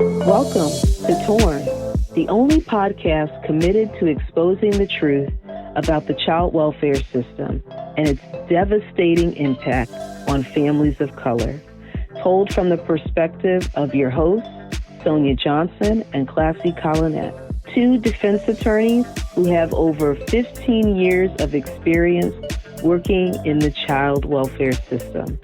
Welcome to Torn, the only podcast committed to exposing the truth about the child welfare system and its devastating impact on families of color. Told from the perspective of your hosts, Sonia Johnson and Classie Collinette, two defense attorneys who have over 15 years of experience working in the child welfare system.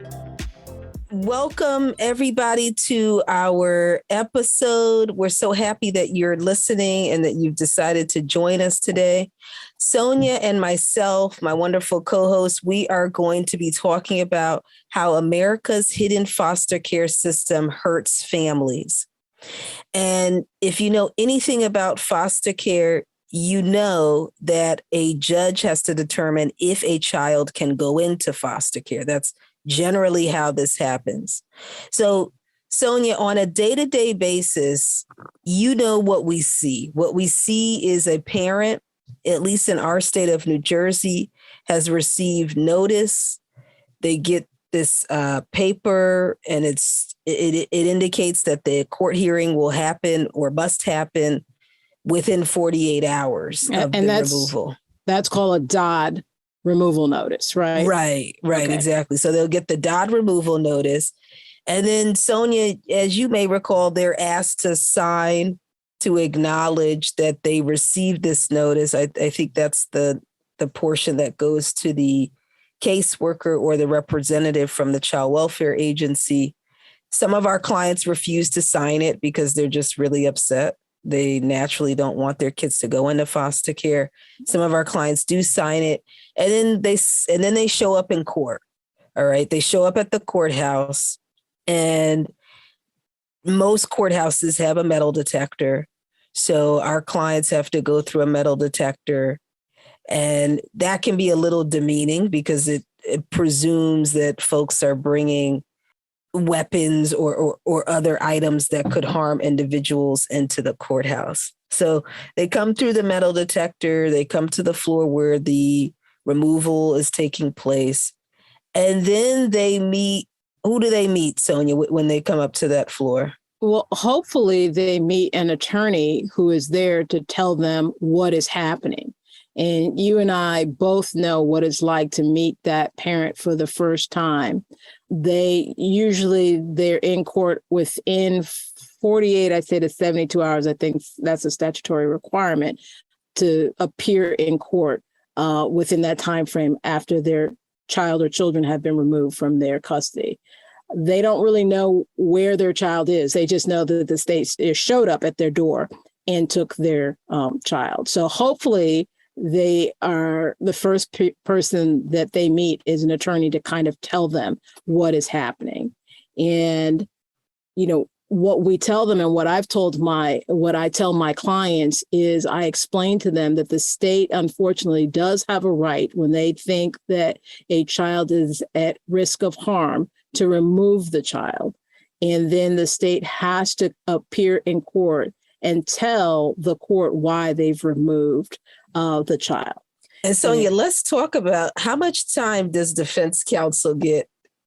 Welcome, everybody, to our episode. We're so happy that you're listening and that you've decided to join us today. Sonia and myself, my wonderful co-host, we are going to be talking about how America's hidden foster care system hurts families. And if you know anything about foster care, you know that a judge has to determine if a child can go into foster care. That's generally how this happens. So, Sonia, on a day-to-day basis, you know what we see. What we see is a parent, at least in our state of New Jersey, has received notice. They get this paper, and it indicates that the court hearing will happen or must happen within 48 hours of the removal. That's called a DOD removal notice, right? Right, okay. Exactly. So they'll get the DOD removal notice. And then, Sonia, as you may recall, they're asked to sign to acknowledge that they received this notice. I think that's the portion that goes to the caseworker or the representative from the child welfare agency. Some of our clients refuse to sign it because they're just really upset. They naturally don't want their kids to go into foster care. Some of our clients do sign it, and then they show up in court. All right, they show up at the courthouse, and most courthouses have a metal detector, so our clients have to go through a metal detector, and that can be a little demeaning because it presumes that folks are bringing weapons or other items that could harm individuals into the courthouse. So they come through the metal detector, they come to the floor where the removal is taking place, and then they meet. Who do they meet, Sonia, when they come up to that floor? Well, hopefully they meet an attorney who is there to tell them what is happening. And you and I both know what it's like to meet that parent for the first time. They're in court within 48, I'd say to 72 hours. I think that's a statutory requirement to appear in court within that time frame after their child or children have been removed from their custody. They don't really know where their child is. They just know that the state showed up at their door and took their child. So hopefully they are the first person that they meet is an attorney to kind of tell them what is happening. And, you know, what we tell them and what I tell my clients is I explain to them that the state, unfortunately, does have a right when they think that a child is at risk of harm to remove the child. And then the state has to appear in court and tell the court why they've removed the child. And Sonia, let's talk about how much time does defense counsel get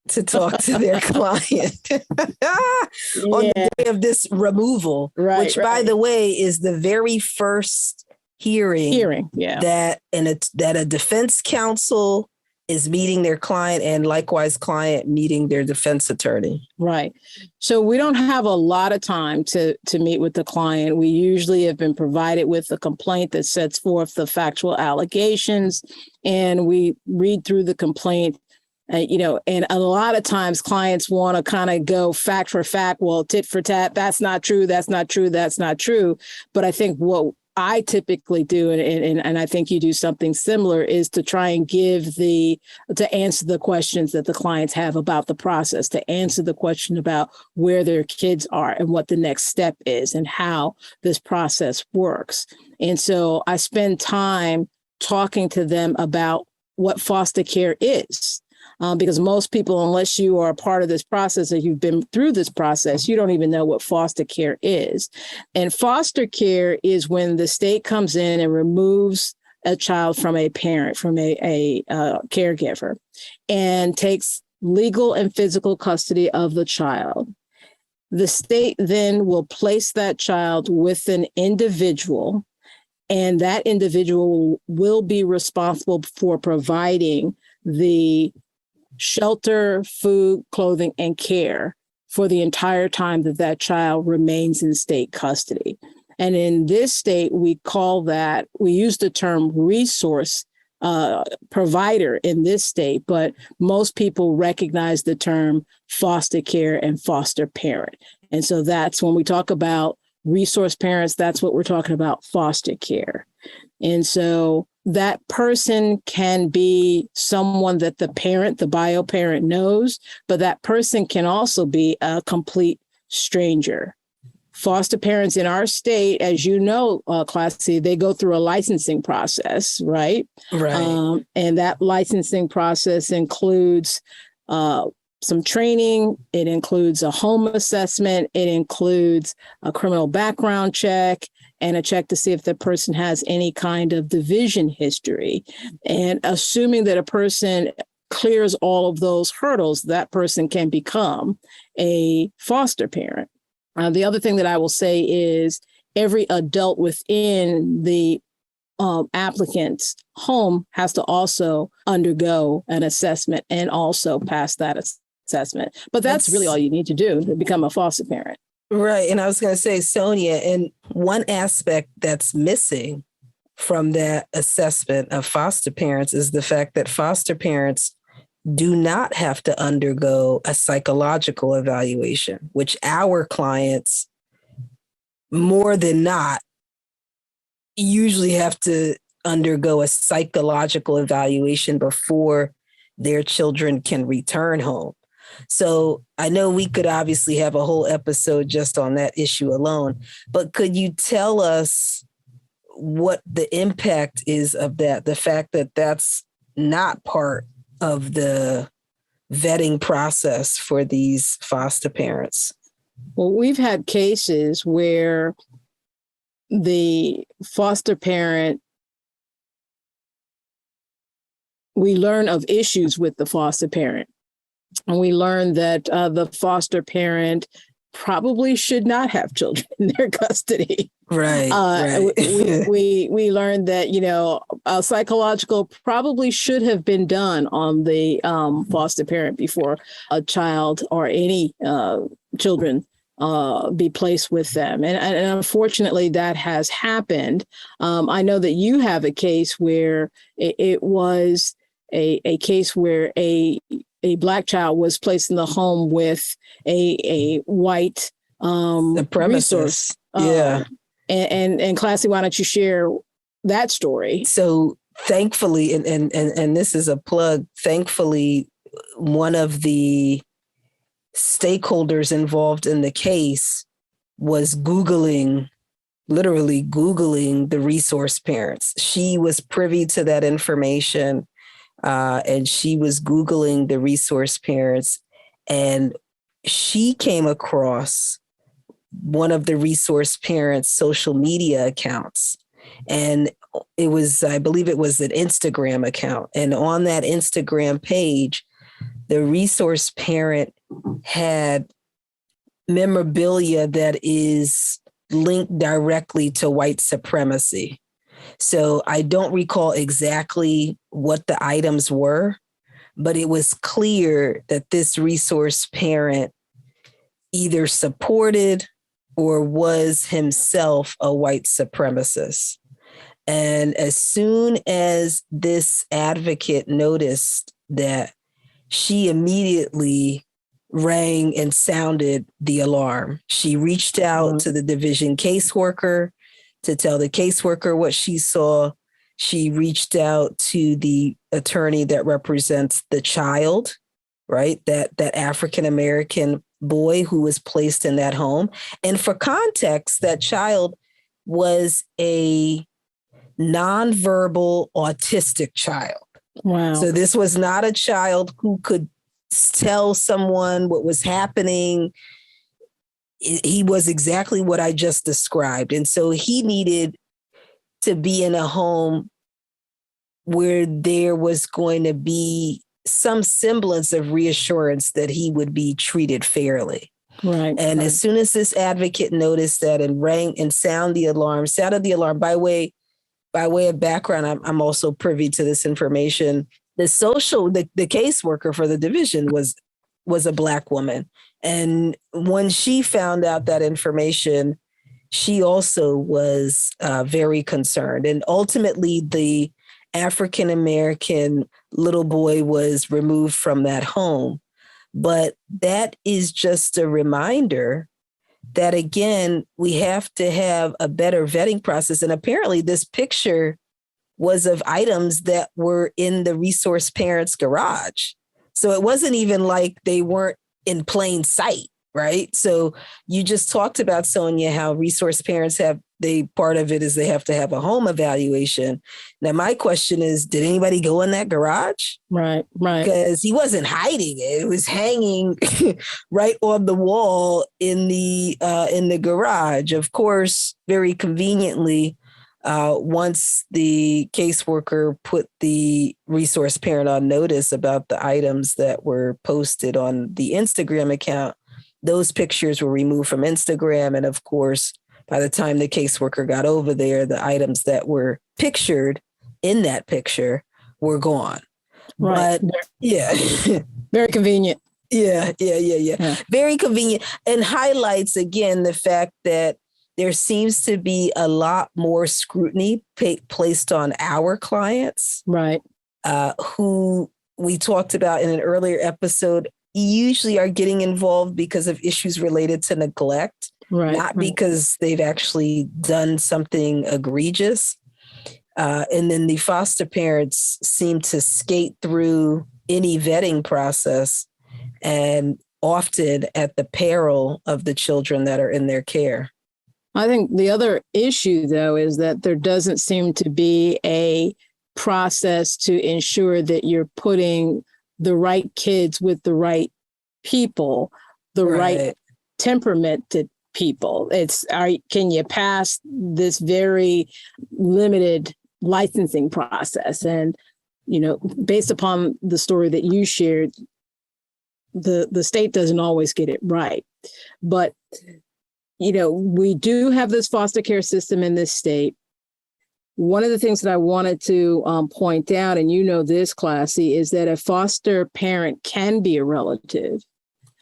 to talk to their client on the day of this removal, which, by the way, is the very first hearing that a defense counsel is meeting their client and likewise client meeting their defense attorney. Right. So we don't have a lot of time to meet with the client. We usually have been provided with a complaint that sets forth the factual allegations, and we read through the complaint. And a lot of times clients want to kind of go fact for fact, well, tit for tat, that's not true, that's not true, that's not true. But I think what I typically do, and I think you do something similar, is to try and to answer the questions that the clients have about the process, to answer the question about where their kids are and what the next step is and how this process works. And so I spend time talking to them about what foster care is. Because most people, unless you are a part of this process or you've been through this process, you don't even know what foster care is. And foster care is when the state comes in and removes a child from a parent, from a caregiver, and takes legal and physical custody of the child. The state then will place that child with an individual, and that individual will be responsible for providing the shelter, food, clothing, and care for the entire time that that child remains in state custody. And in this state, we use the term resource provider in this state, but most people recognize the term foster care and foster parent. And so that's when we talk about resource parents, that's what we're talking about, foster care. And so that person can be someone that the parent, the bio parent, knows, but that person can also be a complete stranger. Foster parents in our state, as you know, Classie, they go through a licensing process, right? Right. And that licensing process includes some training. It includes a home assessment. It includes a criminal background check and a check to see if the person has any kind of division history. And assuming that a person clears all of those hurdles, that person can become a foster parent. The other thing that I will say is every adult within the applicant's home has to also undergo an assessment and also pass that assessment. But that's really all you need to do to become a foster parent. Right. And I was going to say, Sonia, and one aspect that's missing from that assessment of foster parents is the fact that foster parents do not have to undergo a psychological evaluation, which our clients, more than not, usually have to undergo a psychological evaluation before their children can return home. So I know we could obviously have a whole episode just on that issue alone, but could you tell us what the impact is of that, the fact that that's not part of the vetting process for these foster parents? Well, we've had cases where the foster parent, we learn of issues with the foster parent. And we learn that the foster parent probably should not have children in their custody. Right. We learned that, a psychological probably should have been done on the foster parent before a child or any children be placed with them. And unfortunately, that has happened. I know that you have a case where it was a case where a Black child was placed in the home with a white resource. Yeah. And Classie, why don't you share that story? So thankfully, and this is a plug, thankfully, one of the stakeholders involved in the case was literally Googling the resource parents. She was privy to that information, and she was Googling the resource parents, and she came across one of the resource parents' social media accounts. And I believe it was an Instagram account. And on that Instagram page, the resource parent had memorabilia that is linked directly to white supremacy. So I don't recall exactly what the items were, but it was clear that this resource parent either supported or was himself a white supremacist. And as soon as this advocate noticed that, she immediately rang and sounded the alarm. She reached out to the division caseworker to tell the caseworker what she saw. She reached out to the attorney that represents the child, right? That African-American boy who was placed in that home. And for context, that child was a nonverbal autistic child. Wow. So this was not a child who could tell someone what was happening. He was exactly what I just described. And so he needed to be in a home where there was going to be some semblance of reassurance that he would be treated fairly. Right. And as soon as this advocate noticed that and rang and sounded the alarm by way of background, I'm also privy to this information. The caseworker for the division was a Black woman. And when she found out that information, she also was very concerned. And ultimately, the African-American little boy was removed from that home. But that is just a reminder that, again, we have to have a better vetting process. And apparently this picture was of items that were in the resource parents' garage. So it wasn't even like they weren't in plain sight, right? So you just talked about, Sonia, how resource parents part of it is they have to have a home evaluation. Now, my question is, did anybody go in that garage? Right. Because he wasn't hiding it. It was hanging right on the wall in the garage. Of course, very conveniently, once the caseworker put the resource parent on notice about the items that were posted on the Instagram account, those pictures were removed from Instagram. And of course, by the time the caseworker got over there, the items that were pictured in that picture were gone. Right. But yeah. Very convenient. Yeah. Very convenient, and highlights again the fact that there seems to be a lot more scrutiny placed on our clients. Right. Who we talked about in an earlier episode usually are getting involved because of issues related to neglect, not because they've actually done something egregious. And then the foster parents seem to skate through any vetting process, and often at the peril of the children that are in their care. I think the other issue, though, is that there doesn't seem to be a process to ensure that you're putting the right kids with the right people, the right temperamented people. Can you pass this very limited licensing process? And, based upon the story that you shared, the state doesn't always get it right. But, we do have this foster care system in this state. One of the things that I wanted to point out, and this, Classie, is that a foster parent can be a relative,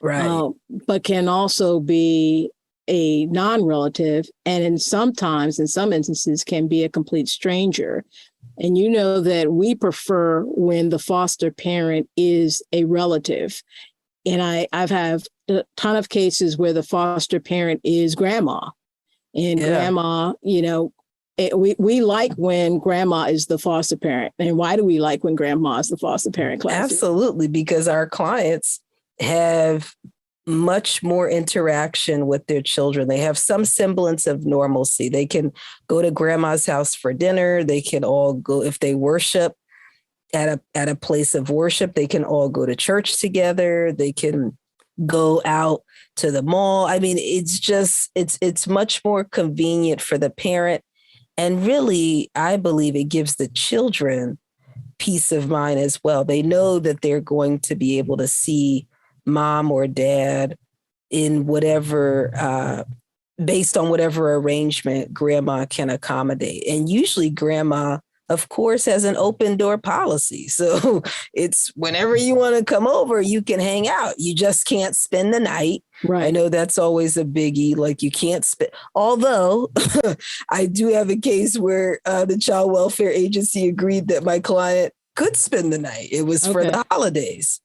but can also be a non-relative, and in some instances, can be a complete stranger. And that we prefer when the foster parent is a relative. And I've had a ton of cases where the foster parent is grandma. And grandma, we like when grandma is the foster parent. And why do we like when grandma is the foster parent, Classie? Absolutely, because our clients have much more interaction with their children. They have some semblance of normalcy. They can go to grandma's house for dinner. They can all go, if they worship at a place of worship, they can all go to church together. They can go out to the mall. I mean, it's much more convenient for the parent. And really, I believe it gives the children peace of mind as well. They know that they're going to be able to see mom or dad in whatever, based on whatever arrangement grandma can accommodate. And usually grandma, of course, has an open door policy. So it's whenever you want to come over, you can hang out. You just can't spend the night. Right. I know that's always a biggie. Like you can't spend, although I do have a case where the child welfare agency agreed that my client could spend the night. It was for the holidays.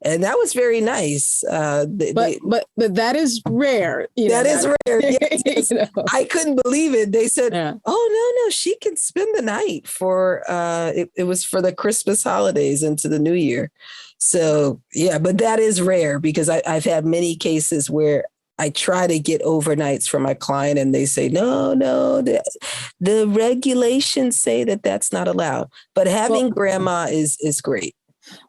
And that was very nice. But that is rare. That is rare. Yes. I couldn't believe it. They said, "Oh no, she can spend the night for." It was for the Christmas holidays into the New Year. So yeah, but that is rare because I've had many cases where I try to get overnights for my client, and they say, "No, the regulations say that that's not allowed." But having grandma is great.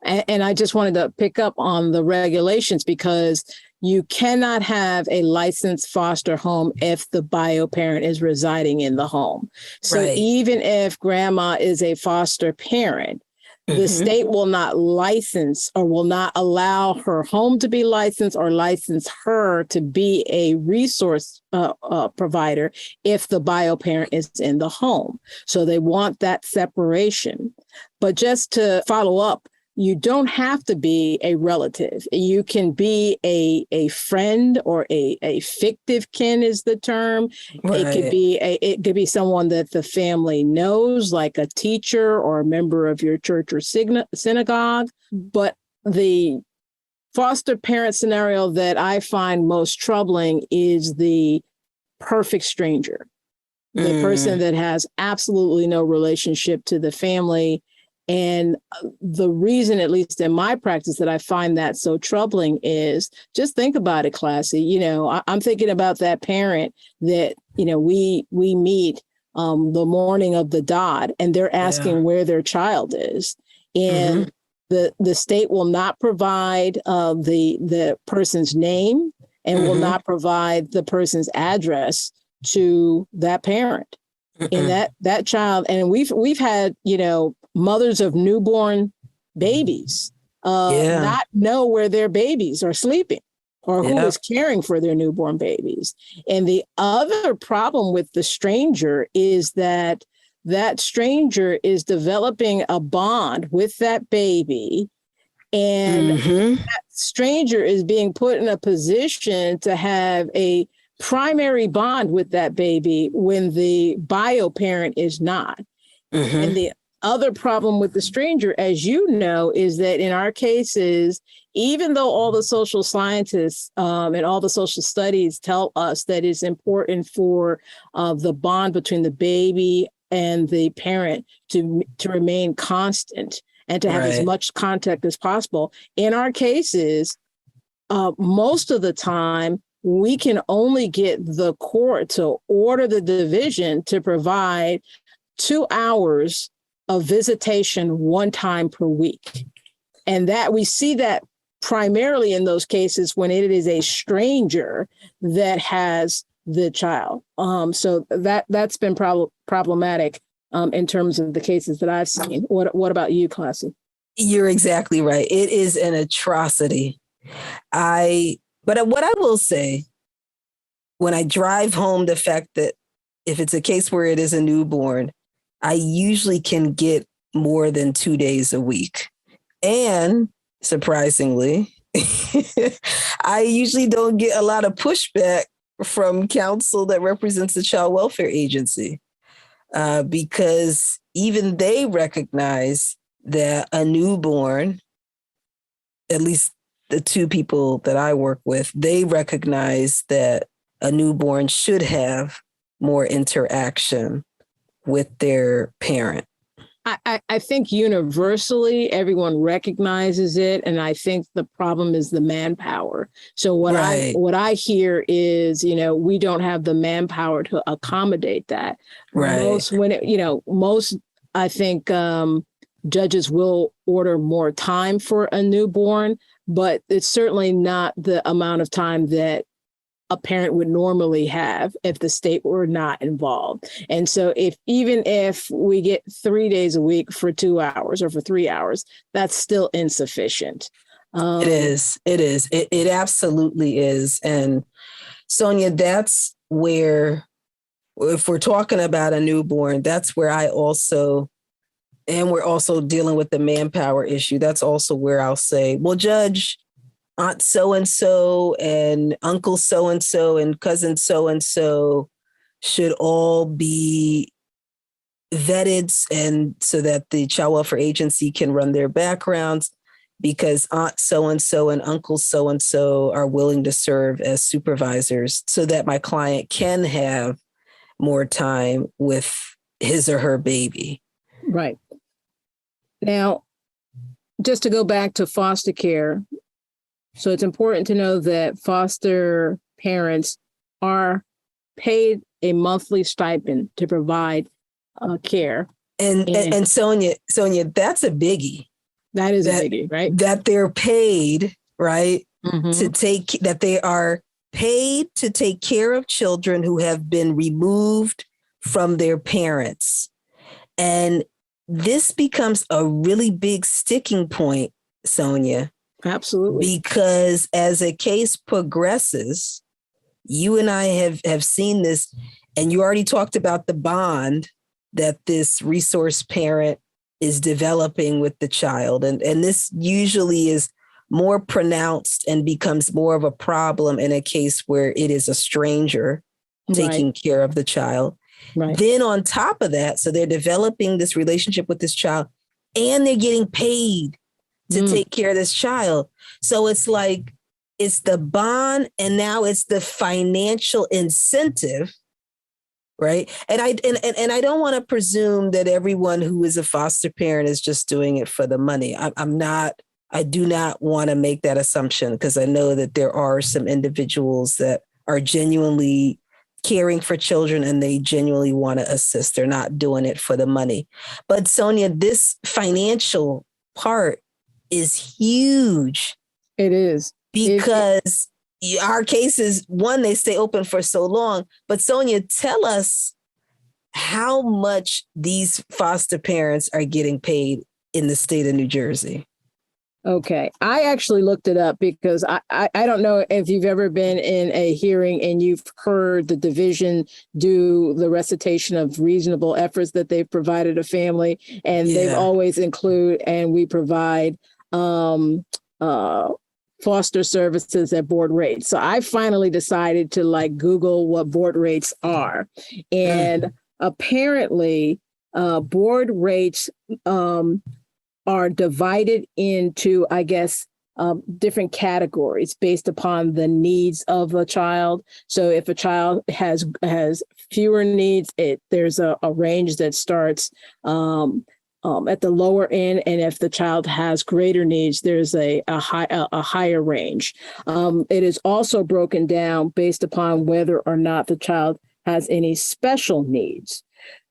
And I just wanted to pick up on the regulations because you cannot have a licensed foster home if the bio parent is residing in the home. So even if grandma is a foster parent, The state will not license or will not allow her home to be licensed or license her to be a resource provider if the bio parent is in the home. So they want that separation. But just to follow up, you don't have to be a relative. You can be a friend or a fictive kin is the term. Right. It could be someone that the family knows, like a teacher or a member of your church or synagogue. But the foster parent scenario that I find most troubling is the perfect stranger, the person that has absolutely no relationship to the family. And the reason, at least in my practice, that I find that so troubling is just think about it, Classie. You know, I'm thinking about that parent that, you know, we meet the morning of the dot and they're asking where their child is. And the state will not provide the person's name and will not provide the person's address to that parent. And that child, and we've had, you know, mothers of newborn babies not know where their babies are sleeping or who is caring for their newborn babies. And the other problem with the stranger is that that stranger is developing a bond with that baby. And that stranger is being put in a position to have a primary bond with that baby when the bio parent is not. And the other problem with the stranger, as you know, is that in our cases, even though all the social scientists and all the social studies tell us that it's important for the bond between the baby and the parent to remain constant and to have as much contact as possible, in our cases, most of the time, we can only get the court to order the division to provide 2 hours of visitation one time per week. And that we see that primarily in those cases when it is a stranger that has the child. So that's been problematic in terms of the cases that I've seen. What about you, Classie? You're exactly right. It is an atrocity. But what I will say, when I drive home the fact that if it's a case where it is a newborn, I usually can get more than 2 days a week. And surprisingly, I usually don't get a lot of pushback from counsel that represents the child welfare agency because even they recognize that a newborn, at least the two people that I work with, they recognize that a newborn should have more interaction with their parent. I think universally everyone recognizes it, and I think the problem is the manpower. So what I hear is, you know, we don't have the manpower to accommodate that. Most I think judges will order more time for a newborn, but it's certainly not the amount of time that a parent would normally have if the state were not involved. And so even if we get 3 days a week for 2 hours or for 3 hours, that's still insufficient. It is. It absolutely is. And Sonia, that's where, if we're talking about a newborn, that's where we're also dealing with the manpower issue. That's also where I'll say, well, Judge, Aunt so-and-so and Uncle so-and-so and cousin so-and-so should all be vetted and so that the child welfare agency can run their backgrounds because Aunt so-and-so and Uncle so-and-so are willing to serve as supervisors so that my client can have more time with his or her baby. Right. Now, just to go back to foster care, so it's important to know that foster parents are paid a monthly stipend to provide care. And Sonia, that's a biggie. That is a biggie, right? That they're paid, right? That they are paid to take care of children who have been removed from their parents. And this becomes a really big sticking point, Sonia. Absolutely. Because as a case progresses, you and I have seen this, and you already talked about the bond that this resource parent is developing with the child. And this usually is more pronounced and becomes more of a problem in a case where it is a stranger taking care of the child. Right. Then on top of that, so they're developing this relationship with this child and they're getting paid to take care of this child. So it's like, it's the bond and now it's the financial incentive, right? And I don't want to presume that everyone who is a foster parent is just doing it for the money. I do not want to make that assumption, because I know that there are some individuals that are genuinely caring for children and they genuinely want to assist. They're not doing it for the money. But Sonia, this financial part is huge. It is. Because our cases, one, they stay open for so long. But Sonia, tell us how much these foster parents are getting paid in the state of New Jersey. Okay. I actually looked it up because I don't know if you've ever been in a hearing and you've heard the division do the recitation of reasonable efforts that they've provided a family, and they've always include, and we provide foster services at board rates. So I finally decided to Google what board rates are. And apparently board rates are divided into, I guess, different categories based upon the needs of a child. So if a child has fewer needs, there's a range that starts at the lower end, and if the child has greater needs, there's a higher range. It is also broken down based upon whether or not the child has any special needs.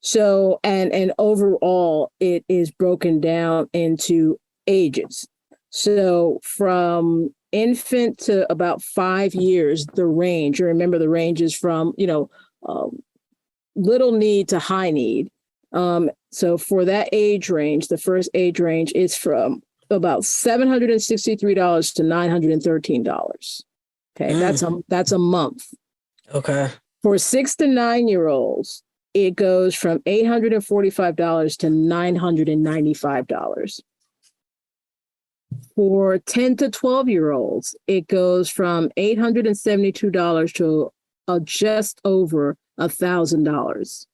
So, and overall, it is broken down into ages. So from infant to about 5 years, the range, you remember the range is from, little need to high need. So for that age range, the first age range is from about $763 to $913. Okay, that's a month. Okay. For 6 to 9 year olds, it goes from $845 to $995. For 10 to 12 year olds, it goes from $872 to just over $1,000.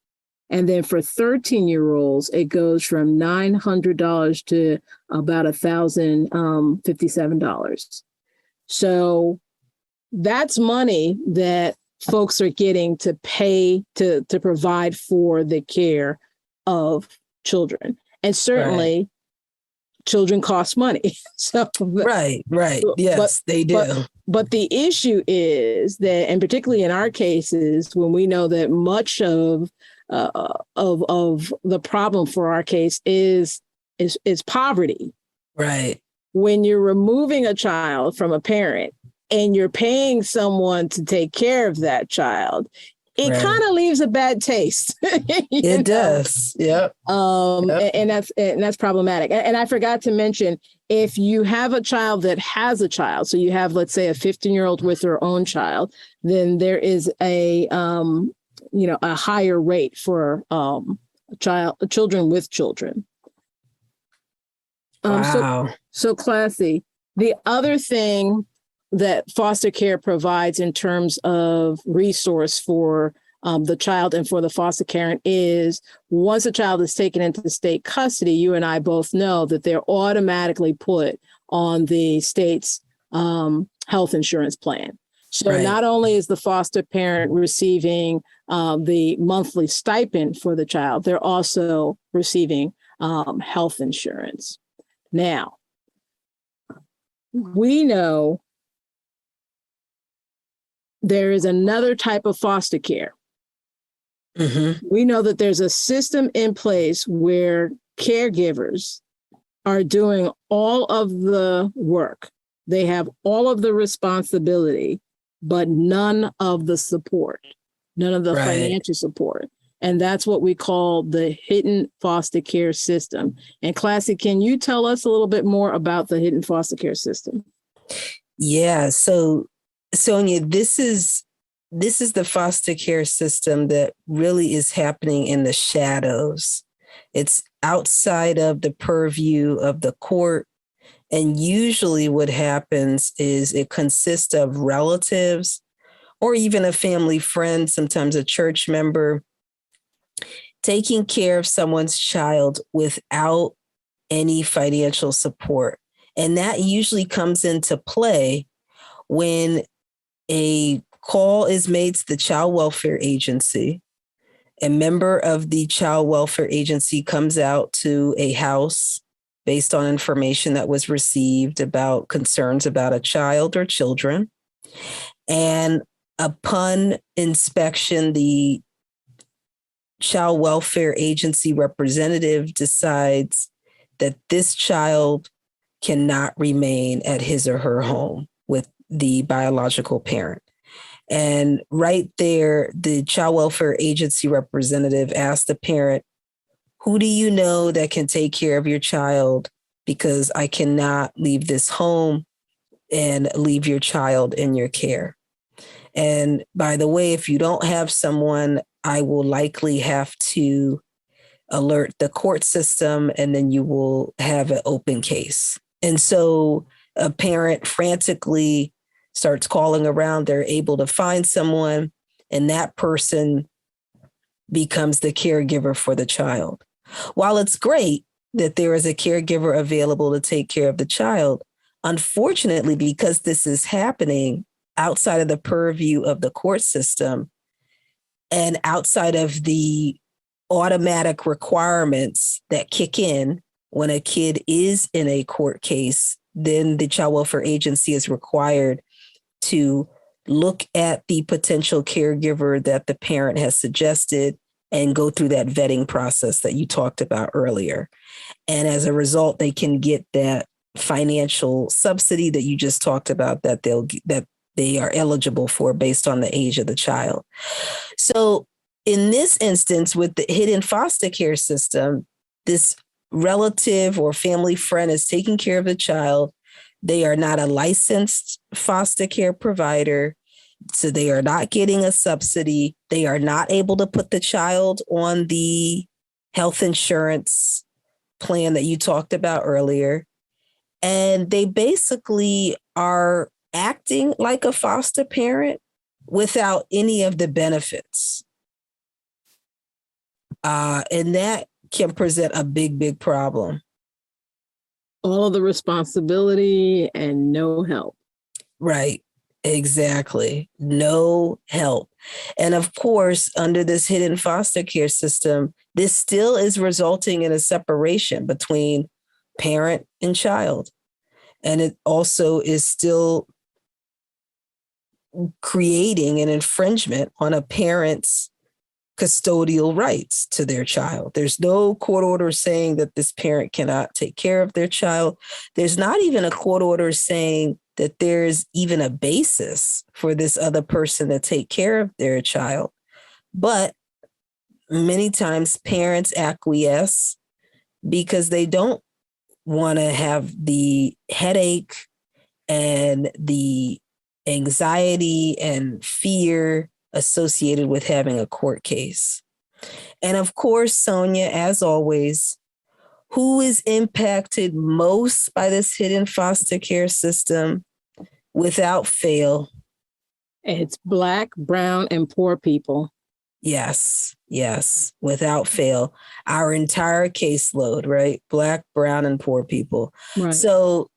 And then for 13-year-olds, it goes from $900 to about $1,057. So that's money that folks are getting to pay to provide for the care of children. And certainly children cost money. So right. Yes, they do. But the issue is that, and particularly in our cases, when we know that much of the problem for our case is poverty. Right. When you're removing a child from a parent and you're paying someone to take care of that child, it kind of leaves a bad taste. It does. Yep. And that's problematic. And I forgot to mention, if you have a child that has a child, so you have, let's say, a 15-year-old with her own child, then there is a higher rate for children with children. Wow. So Classie, the other thing that foster care provides in terms of resource for the child and for the foster parent is, once a child is taken into state custody, you and I both know that they're automatically put on the state's health insurance plan. So not only is the foster parent receiving the monthly stipend for the child, they're also receiving health insurance. Now, we know there is another type of foster care. Mm-hmm. We know that there's a system in place where caregivers are doing all of the work. They have all of the responsibility, but none of the support, none of the financial support. And that's what we call the hidden foster care system. And Classie, can you tell us a little bit more about the hidden foster care system? Yeah. So, Sonia, this is the foster care system that really is happening in the shadows. It's outside of the purview of the court. And usually what happens is it consists of relatives or even a family friend, sometimes a church member, taking care of someone's child without any financial support. And that usually comes into play when a call is made to the child welfare agency. A member of the child welfare agency comes out to a house based on information that was received about concerns about a child or children. And upon inspection, the child welfare agency representative decides that this child cannot remain at his or her home with the biological parent. And right there, the child welfare agency representative asked the parent, who do you know that can take care of your child? Because I cannot leave this home and leave your child in your care. And by the way, if you don't have someone, I will likely have to alert the court system, and then you will have an open case. And so a parent frantically starts calling around. They're able to find someone, and that person becomes the caregiver for the child. While it's great that there is a caregiver available to take care of the child, unfortunately, because this is happening outside of the purview of the court system and outside of the automatic requirements that kick in when a kid is in a court case, then the child welfare agency is required to look at the potential caregiver that the parent has suggested and go through that vetting process that you talked about earlier. And as a result, they can get that financial subsidy that you just talked about that they are eligible for based on the age of the child. So in this instance, with the hidden foster care system, this relative or family friend is taking care of the child. They are not a licensed foster care provider, so they are not getting a subsidy. They are not able to put the child on the health insurance plan that you talked about earlier. And they basically are acting like a foster parent without any of the benefits. And that can present a big, big problem. All of the responsibility and no help. Right. Exactly. No help. And of course, under this hidden foster care system, this still is resulting in a separation between parent and child. And it also is still creating an infringement on a parent's custodial rights to their child. There's no court order saying that this parent cannot take care of their child. There's not even a court order saying that there's even a basis for this other person to take care of their child. But many times parents acquiesce because they don't want to have the headache and the anxiety and fear associated with having a court case. And of course, Sonia, as always, who is impacted most by this hidden foster care system without fail? It's Black, brown, and poor people. Yes, without fail. Our entire caseload, right? Black, brown, and poor people. Right. So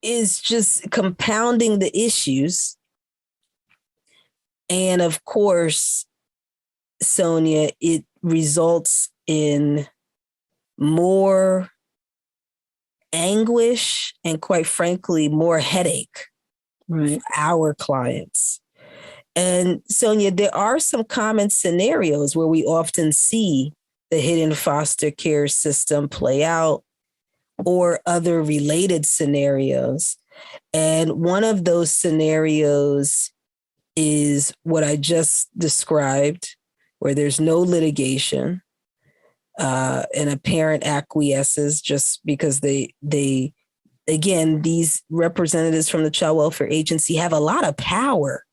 it's just compounding the issues. And of course, Sonia, it results in more anguish and, quite frankly, more headache for our clients. And Sonia, there are some common scenarios where we often see the hidden foster care system play out or other related scenarios. And one of those scenarios is what I just described, where there's no litigation, and a parent acquiesces just because they again, these representatives from the Child Welfare Agency have a lot of power.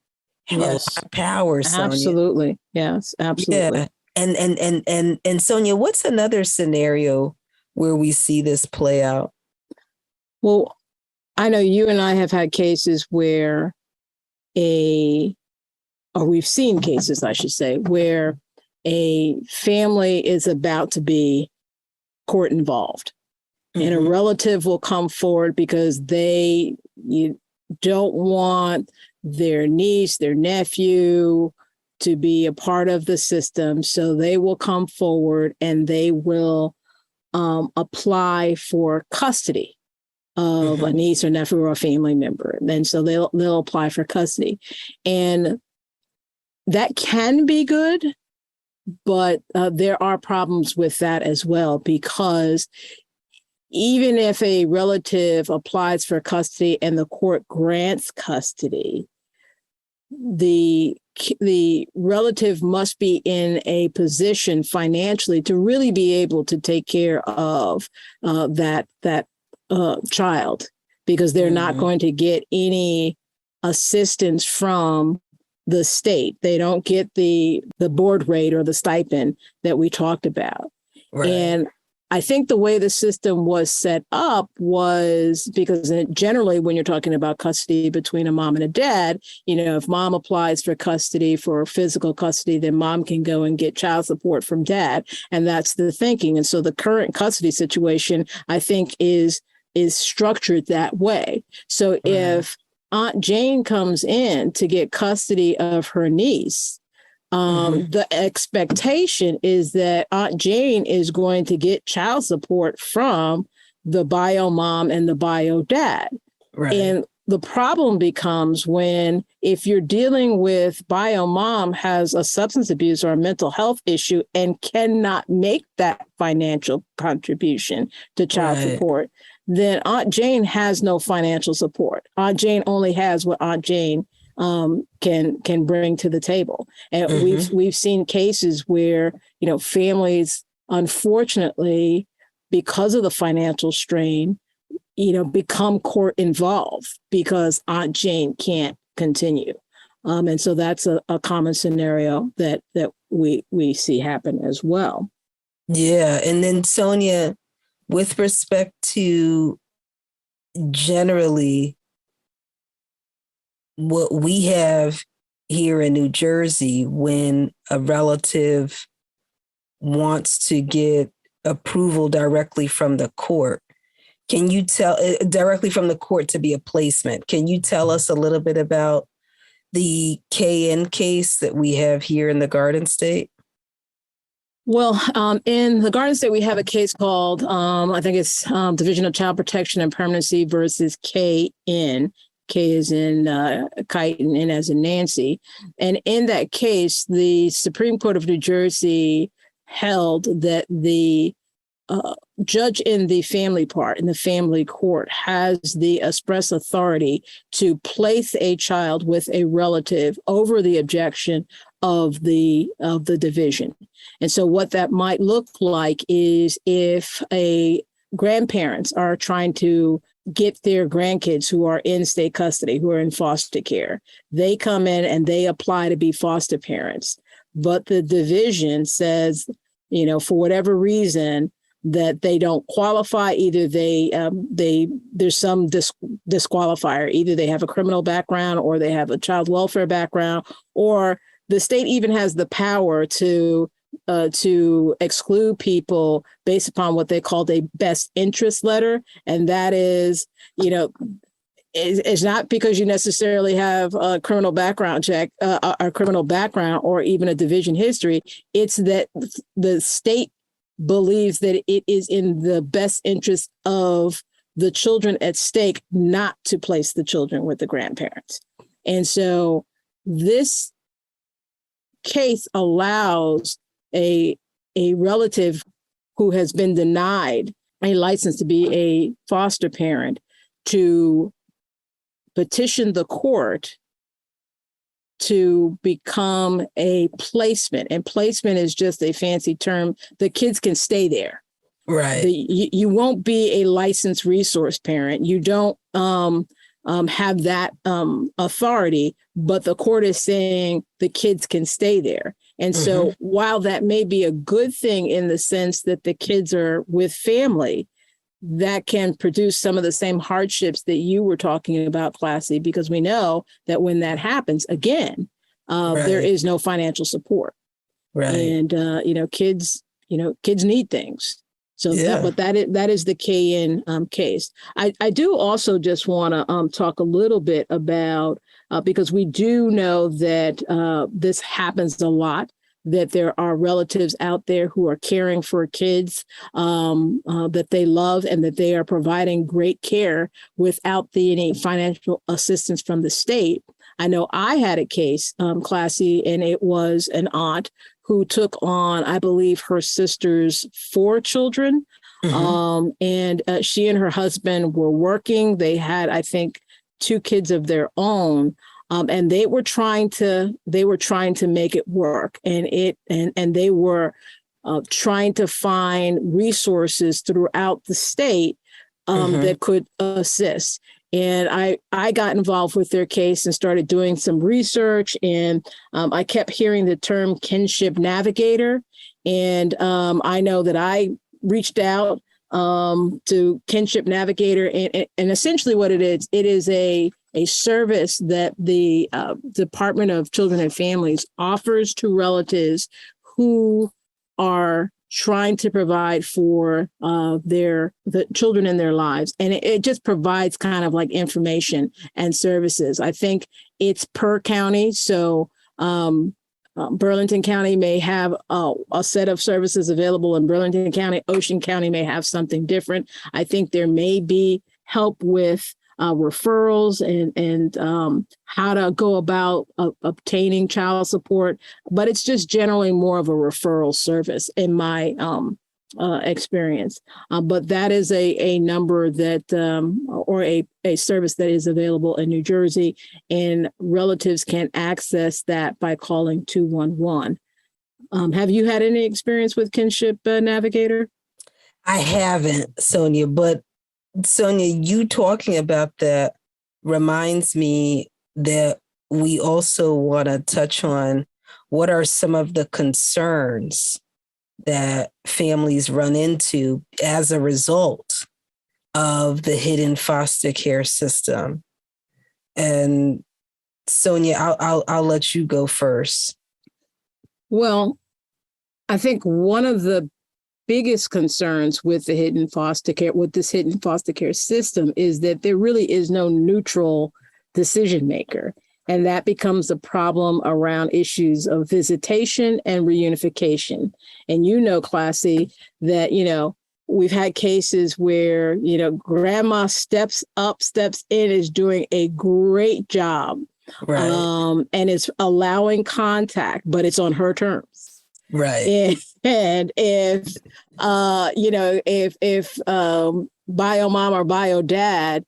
Yes, Sonia. absolutely. Yes, absolutely. Yeah. And Sonia, what's another scenario where we see this play out? Well, I know you and I have had cases where we've seen cases, I should say, where a family is about to be court involved. And a relative will come forward because you don't want their niece, their nephew to be a part of the system. So they will come forward and they will apply for custody of a niece or nephew or a family member. And so they'll apply for custody. And that can be good, but there are problems with that as well, because even if a relative applies for custody and the court grants custody, the relative must be in a position financially to really be able to take care of that child, because they're not going to get any assistance from the state. They don't get the board rate or the stipend that we talked about. Right. And I think the way the system was set up was because generally when you're talking about custody between a mom and a dad, if mom applies for custody, for physical custody, then mom can go and get child support from dad. And that's the thinking. And so the current custody situation, I think, is structured that way. So if Aunt Jane comes in to get custody of her niece, the expectation is that Aunt Jane is going to get child support from the bio mom and the bio dad. Right. And the problem becomes if you're dealing with bio mom has a substance abuse or a mental health issue and cannot make that financial contribution to child support, then Aunt Jane has no financial support. Aunt Jane only has what Aunt Jane can bring to the table. And we've seen cases where, families, unfortunately, because of the financial strain, become court involved because Aunt Jane can't continue. And so that's a common scenario that we see happen as well. Yeah. And then Sonia, with respect to generally what we have here in New Jersey, when a relative wants to get approval directly from the court, can you tell directly from the court to be a placement? Can you tell us a little bit about the KN case that we have here in the Garden State? Well, in the Garden State, we have a case called, I think it's Division of Child Protection and Permanency versus KN. K as in kite and N as in Nancy. And in that case, the Supreme Court of New Jersey held that the judge in the family court has the express authority to place a child with a relative over the objection of the division. And so what that might look like is if grandparents are trying to get their grandkids who are in state custody, who are in foster care, they come in and they apply to be foster parents. But the division says, for whatever reason, that they don't qualify. Either there's some disqualifier. Either they have a criminal background or they have a child welfare background, or the state even has the power to exclude people based upon what they called a best interest letter. And that is, it's not because you necessarily have a criminal background check, a criminal background, or even a division history. It's that the state believes that it is in the best interest of the children at stake not to place the children with the grandparents. And so this case allows a relative who has been denied a license to be a foster parent to petition the court to become a placement. And placement is just a fancy term. The kids can stay there. Right. You won't be a licensed resource parent. You don't have that authority, but the court is saying the kids can stay there. And so while that may be a good thing in the sense that the kids are with family, that can produce some of the same hardships that you were talking about, Classie, because we know that when that happens, again, there is no financial support. Right. And, kids need things. So, but that is the Cayenne case. I do also just want to talk a little bit about, because we do know that this happens a lot, that there are relatives out there who are caring for kids that they love and that they are providing great care without any financial assistance from the state. I know I had a case, Classie, and it was an aunt who took on, I believe, her sister's 4 children. And she and her husband were working. They had, I think, 2 kids of their own. And they were trying to make it work. And they were trying to find resources throughout the state that could assist. And I got involved with their case and started doing some research. And I kept hearing the term kinship navigator. And I know that I reached out to kinship navigator. And essentially what it is a service that the Department of Children and Families offers to relatives who are trying to provide for the children in their lives. And it just provides kind of like information and services. I think it's per county. So Burlington County may have a set of services available in Burlington County. Ocean County may have something different. I think there may be help with referrals and how to go about obtaining child support, but it's just generally more of a referral service in my experience. But that is a number that or a service that is available in New Jersey, and relatives can access that by calling 211. Have you had any experience with Kinship Navigator? I haven't, Sonia, but Sonia, you talking about that reminds me that we also want to touch on what are some of the concerns that families run into as a result of the hidden foster care system. And Sonia, I'll let you go first. Well, I think one of the biggest concerns with the hidden foster care, with this hidden foster care system, is that there really is no neutral decision maker. And that becomes a problem around issues of visitation and reunification. And Classie, that, we've had cases where, grandma steps up, steps in, is doing a great job. Right. And it's allowing contact, but it's on her terms. Right. And if, if bio mom or bio dad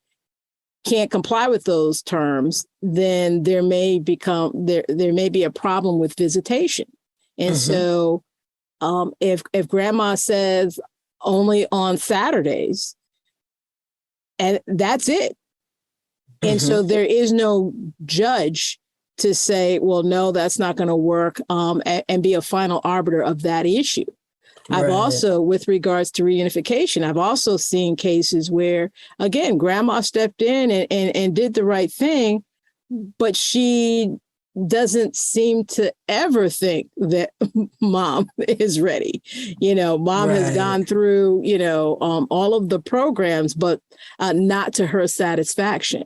can't comply with those terms, then there may be a problem with visitation. And so if grandma says only on Saturdays, and that's it. And so there is no judge to say, well, no, that's not going to work, and be a final arbiter of that issue. Right. I've also, with regards to reunification, I've also seen cases where, again, grandma stepped in and did the right thing, but she doesn't seem to ever think that mom is ready. Mom has gone through, all of the programs, but not to her satisfaction.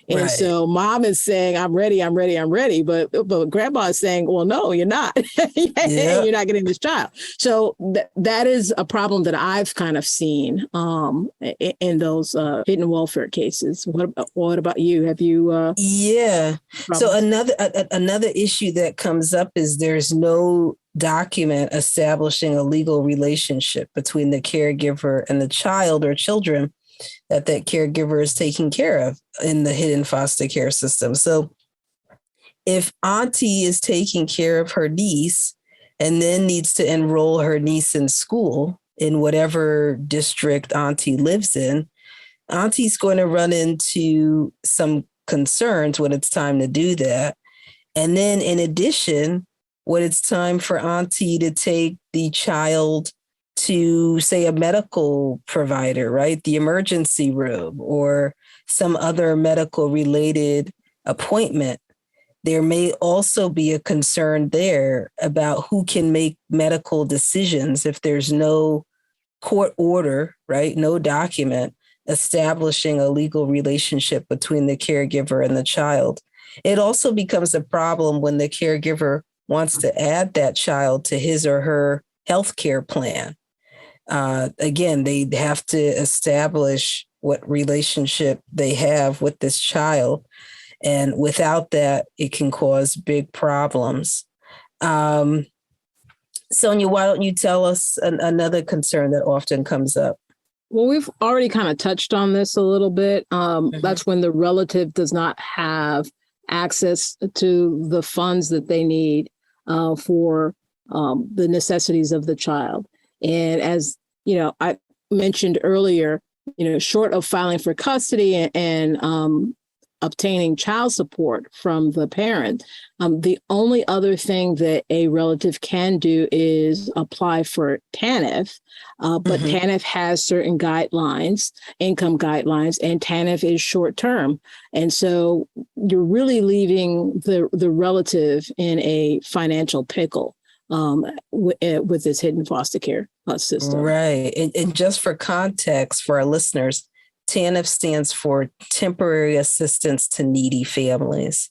And so mom is saying, I'm ready. But grandma is saying, well, no, you're not. You're not getting this child. So that is a problem that I've kind of seen in those hidden welfare cases. What about you? Have you? So another issue that comes up is there's no document establishing a legal relationship between the caregiver and the child or children that caregiver is taking care of in the hidden foster care system. So if auntie is taking care of her niece and then needs to enroll her niece in school in whatever district auntie lives in, auntie's going to run into some concerns when it's time to do that. And then in addition, when it's time for auntie to take the child to, say, a medical provider, right? The emergency room or some other medical related appointment, there may also be a concern there about who can make medical decisions if there's no court order, right? No document establishing a legal relationship between the caregiver and the child. It also becomes a problem when the caregiver wants to add that child to his or her healthcare plan. Again, they have to establish what relationship they have with this child. And without that, it can cause big problems. Sonia, why don't you tell us another concern that often comes up? Well, we've already kind of touched on this a little bit. That's when the relative does not have access to the funds that they need for the necessities of the child. And as you know, I mentioned earlier, short of filing for custody and obtaining child support from the parent, the only other thing that a relative can do is apply for TANF, but TANF has certain guidelines, income guidelines, and TANF is short term. And so you're really leaving the relative in a financial pickle with this hidden foster care system. Right. And just for context for our listeners, TANF stands for Temporary Assistance to Needy Families.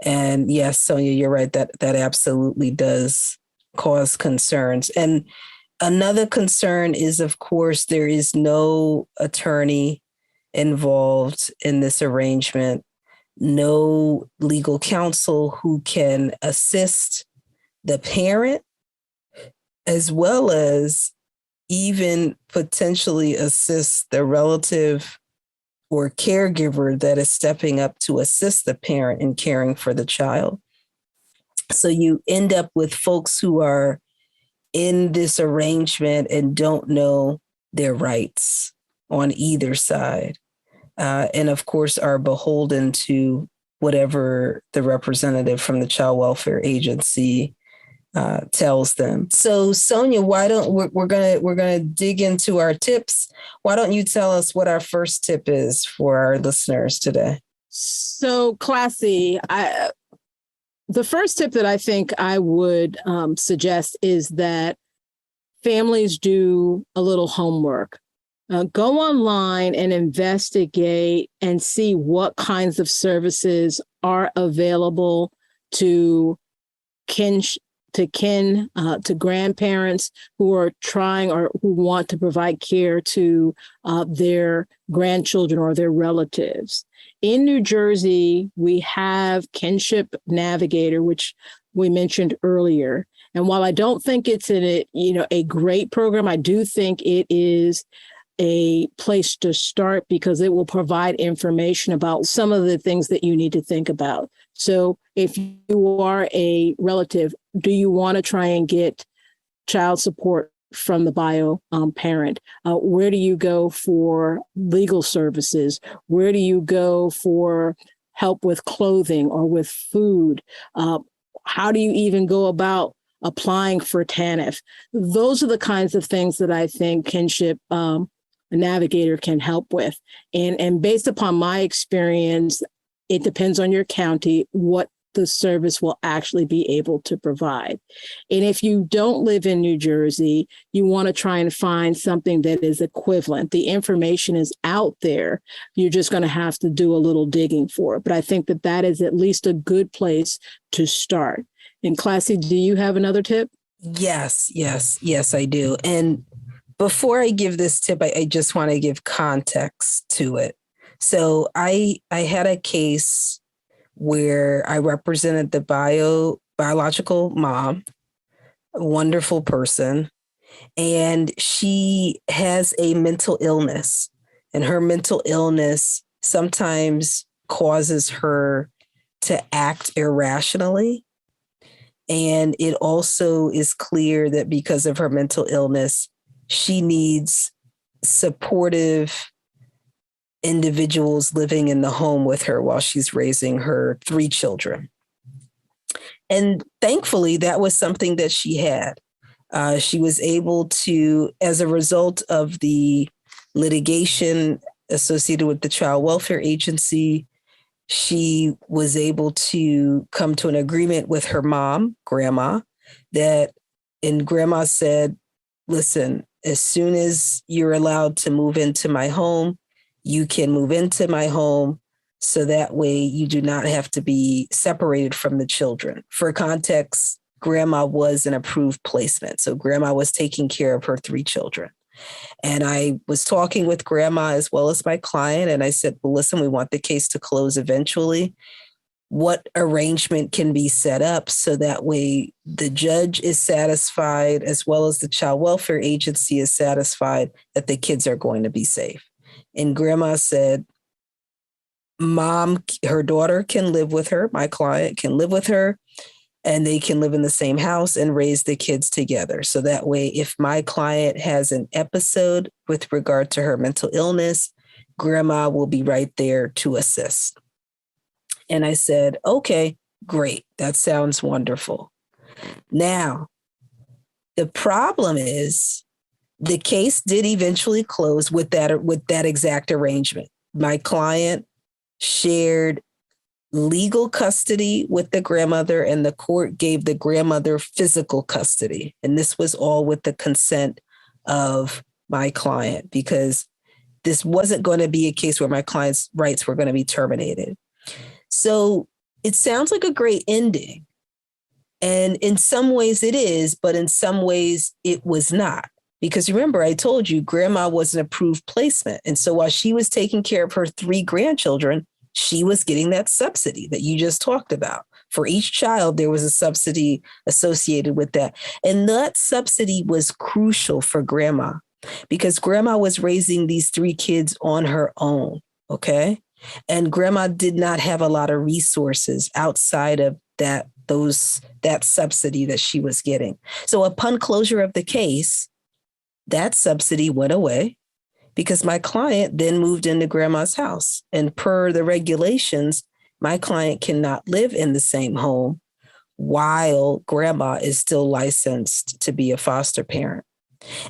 And yes, Sonia, you're right, that absolutely does cause concerns. And another concern is, of course, there is no attorney involved in this arrangement, no legal counsel who can assist the parent, as well as even potentially assist the relative or caregiver that is stepping up to assist the parent in caring for the child. So you end up with folks who are in this arrangement and don't know their rights on either side. And of course, are beholden to whatever the representative from the child welfare agency tells them. So Sonia, why don't we're gonna dig into our tips. Why don't you tell us what our first tip is for our listeners today? So Classie, the first tip that I think I would suggest is that families do a little homework. Go online and investigate and see what kinds of services are available to grandparents who are trying or who want to provide care to their grandchildren or their relatives. In New Jersey, we have Kinship Navigator, which we mentioned earlier. And while I don't think it's a great program, I do think it is a place to start because it will provide information about some of the things that you need to think about. So if you are a relative, do you want to try and get child support from the bio parent? Where do you go for legal services? Where do you go for help with clothing or with food? How do you even go about applying for TANF? Those are the kinds of things that I think Kinship Navigator can help with. And based upon my experience, it depends on your county what the service will actually be able to provide. And if you don't live in New Jersey, you want to try and find something that is equivalent. The information is out there. You're just going to have to do a little digging for it. But I think that is at least a good place to start. And Classie, do you have another tip? Yes, I do. And before I give this tip, I just want to give context to it. So I had a case where I represented the biological mom, a wonderful person, and she has a mental illness, and her mental illness sometimes causes her to act irrationally. And it also is clear that because of her mental illness, she needs supportive individuals living in the home with her while she's raising her 3 children. And thankfully, that was something that she had. She was able to, as a result of the litigation associated with the Child Welfare Agency, she was able to come to an agreement with her mom, Grandma, and Grandma said, listen, as soon as you're allowed to move into my home, you can move into my home, so that way you do not have to be separated from the children. For context, Grandma was an approved placement. So Grandma was taking care of her 3 children. And I was talking with Grandma as well as my client. And I said, well, listen, we want the case to close eventually. What arrangement can be set up so that way the judge is satisfied as well as the Child Welfare Agency is satisfied that the kids are going to be safe. And Grandma said, Mom, her daughter can live with her. My client can live with her, and they can live in the same house and raise the kids together. So that way, if my client has an episode with regard to her mental illness, Grandma will be right there to assist. And I said, okay, great. That sounds wonderful. Now, the problem is the case did eventually close with that exact arrangement. My client shared legal custody with the grandmother, and the court gave the grandmother physical custody. And this was all with the consent of my client, because this wasn't going to be a case where my client's rights were going to be terminated. So it sounds like a great ending. And in some ways it is, but in some ways it was not. Because remember, I told you Grandma was an approved placement. And so while she was taking care of her 3 grandchildren, she was getting that subsidy that you just talked about. For each child, there was a subsidy associated with that. And that subsidy was crucial for Grandma, because Grandma was raising these 3 kids on her own, okay? And Grandma did not have a lot of resources outside of that subsidy that she was getting. So upon closure of the case, that subsidy went away, because my client then moved into Grandma's house. And per the regulations, my client cannot live in the same home while Grandma is still licensed to be a foster parent.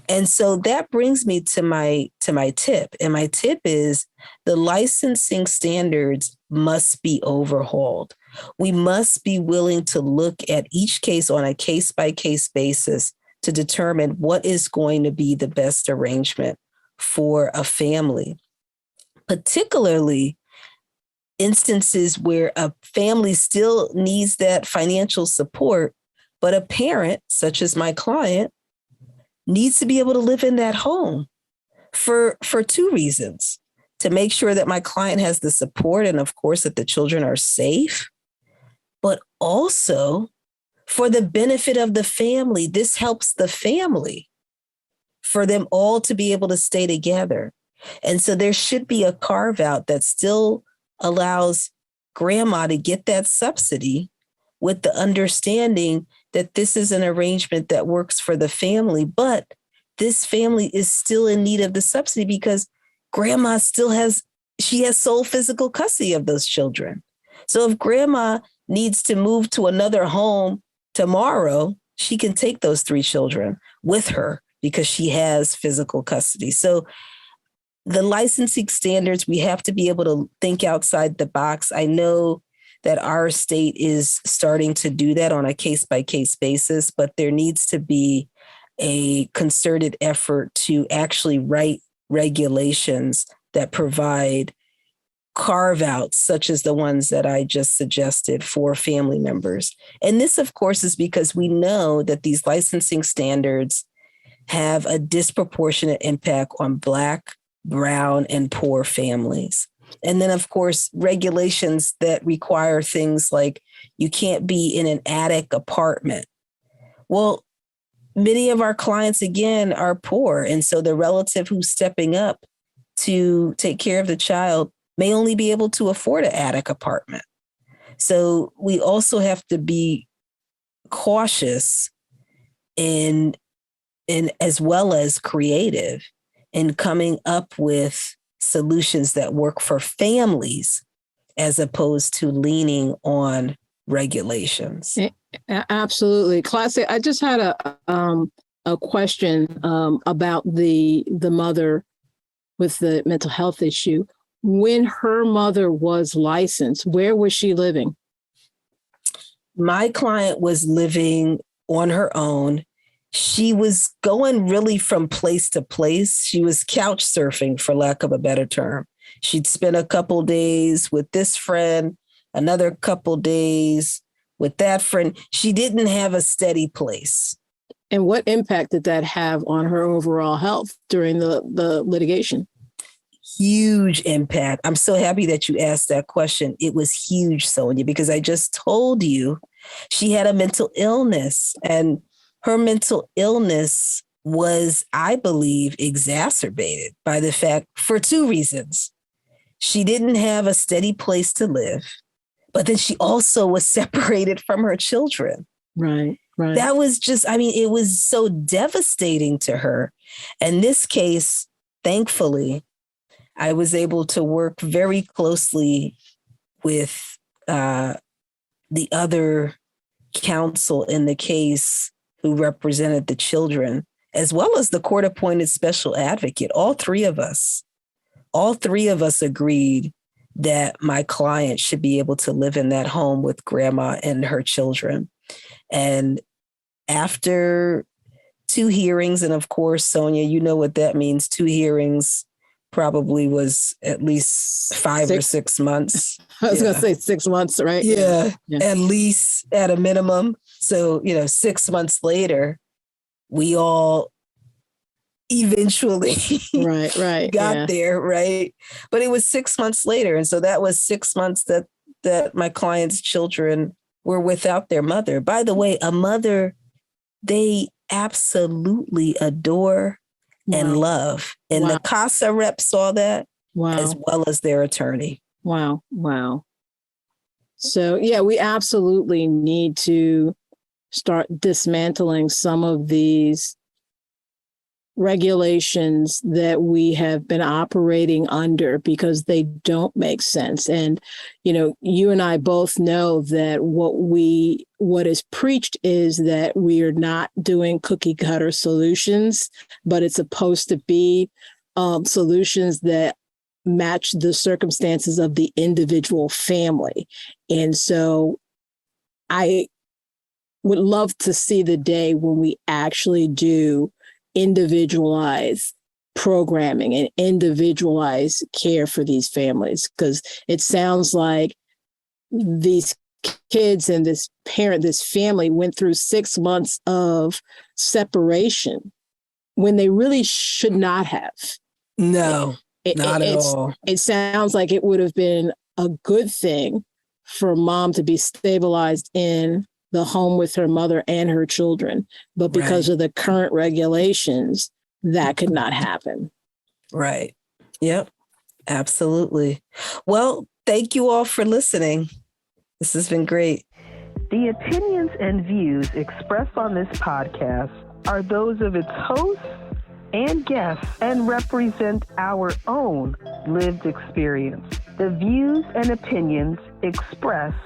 And so that brings me to my tip. And my tip is the licensing standards must be overhauled. We must be willing to look at each case on a case-by-case basis to determine what is going to be the best arrangement for a family, particularly instances where a family still needs that financial support, but a parent, such as my client, needs to be able to live in that home for 2 reasons: to make sure that my client has the support and, of course, that the children are safe, but also for the benefit of the family. This helps the family, for them all to be able to stay together. And so there should be a carve out that still allows Grandma to get that subsidy, with the understanding that this is an arrangement that works for the family, but this family is still in need of the subsidy because Grandma has sole physical custody of those children. So if Grandma needs to move to another home tomorrow, she can take those 3 children with her because she has physical custody. So the licensing standards, we have to be able to think outside the box. I know that our state is starting to do that on a case-by-case basis, but there needs to be a concerted effort to actually write regulations that provide carve-outs, such as the ones that I just suggested for family members. And this, of course, is because we know that these licensing standards have a disproportionate impact on Black, brown, and poor families. And then, of course, regulations that require things like you can't be in an attic apartment. Well, many of our clients, again, are poor. And so the relative who's stepping up to take care of the child may only be able to afford an attic apartment. So we also have to be cautious and as well as creative in coming up with solutions that work for families as opposed to leaning on regulations. Absolutely. Classie, I just had a question about the mother with the mental health issue. When her mother was licensed, where was she living? My client was living on her own. She was going really from place to place. She was couch surfing, for lack of a better term. She'd spend a couple days with this friend, another couple days with that friend. She didn't have a steady place. And what impact did that have on her overall health during the litigation? Huge impact. I'm so happy that you asked that question. It was huge, Sonia, because I just told you she had a mental illness, and her mental illness was, I believe, exacerbated by the fact for two reasons. She didn't have a steady place to live, but then she also was separated from her children. Right. That was just, it was so devastating to her. In this case, thankfully, I was able to work very closely with the other counsel in the case who represented the children, as well as the court-appointed special advocate. All three of us agreed that my client should be able to live in that home with grandma and her children. And after 2 hearings, and of course, Sonia, you know what that means, 2 hearings probably was at least 5 or 6 months. I was going to say 6 months, right? Yeah, at least at a minimum. So, 6 months later, we all eventually got there, right? But it was 6 months later. And so that was 6 months that my client's children were without their mother. By the way, a mother they absolutely adore and love. And the CASA rep saw that as well as their attorney. Wow. So, we absolutely need to start dismantling some of these regulations that we have been operating under because they don't make sense. And, you and I both know that what is preached is that we are not doing cookie cutter solutions, but it's supposed to be solutions that match the circumstances of the individual family. And so I would love to see the day when we actually do individualized programming and individualized care for these families, because it sounds like these kids and this family went through 6 months of separation when they really should not have. No, not at all. It sounds like it would have been a good thing for mom to be stabilized in the home with her mother and her children. But because of the current regulations, that could not happen. Right. Yep. Absolutely. Well, thank you all for listening. This has been great. The opinions and views expressed on this podcast are those of its hosts and guests and represent our own lived experience. The views and opinions expressed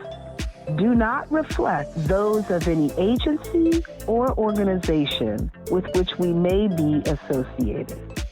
do not reflect those of any agency or organization with which we may be associated.